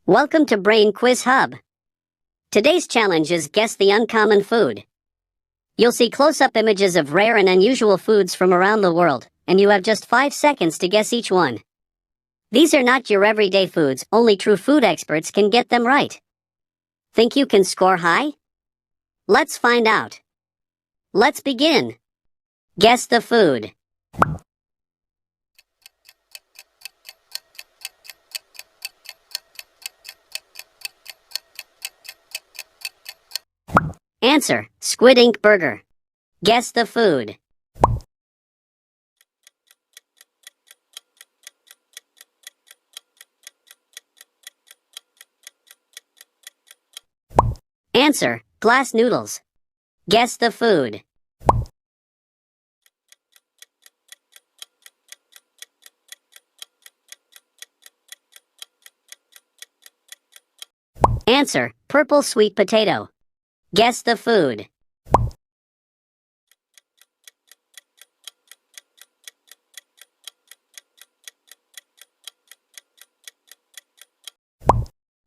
Welcome to Brain Quiz Hub. Today's challenge is Guess the Uncommon Food. You'll see close-up images of rare and unusual foods from around the world, and you have just 5 seconds to guess each one. These are not your everyday foods, only true food experts can get them right. Think you can score high? Let's find out. Let's begin. Guess the food. Answer: Squid Ink Burger. Guess the food. Answer: Glass noodles. Guess the food. Answer: Purple sweet potato. Guess the food.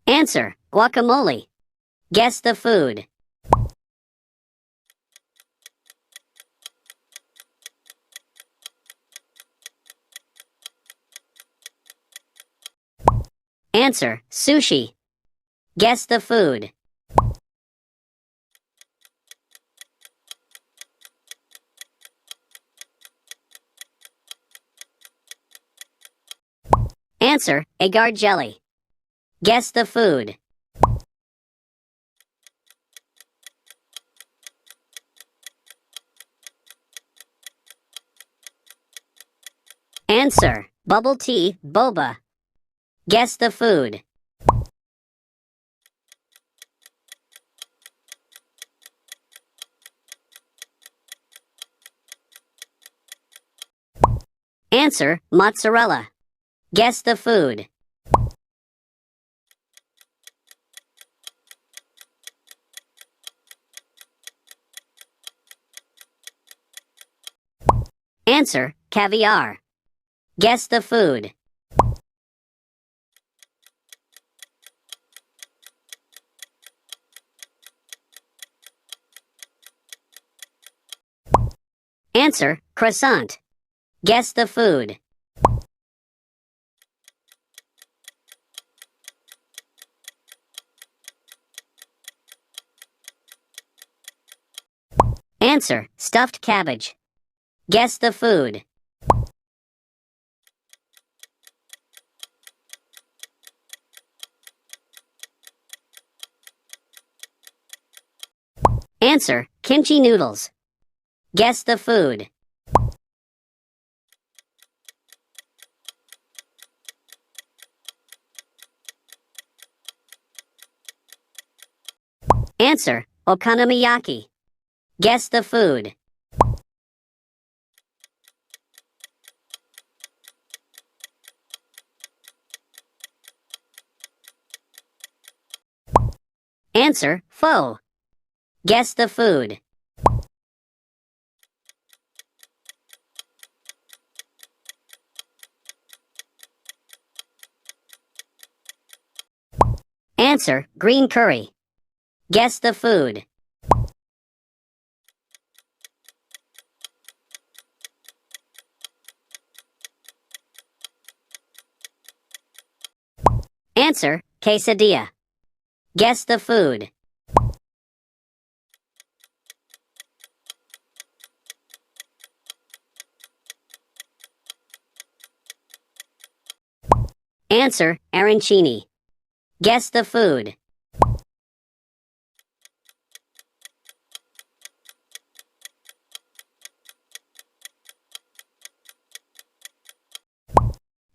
Answer: Guacamole. Guess the food. Answer: Sushi. Guess the food. Answer: Agar jelly. Guess the food. Answer: Bubble tea, boba. Guess the food. Answer: Mozzarella. Guess the food. Answer: Caviar. Guess the food. Answer: Croissant. Guess the food. Answer: Stuffed cabbage. Guess the food. Answer: Kimchi noodles. Guess the food. Answer: Okonomiyaki. Guess the food. Answer: Pho. Guess the food. Answer: Green curry. Guess the food. Answer: Quesadilla. Guess the food. Answer: Arancini. Guess the food.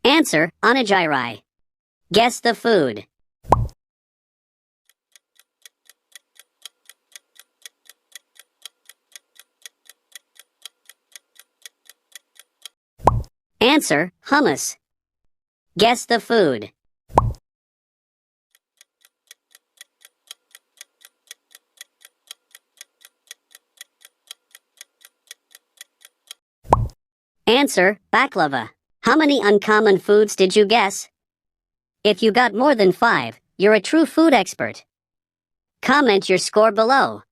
Answer: Onigiri. Guess the food. Answer: Hummus. Guess the food. Answer: Baklava. How many uncommon foods did you guess? If you got more than 5, You're a true food expert. Comment your score below.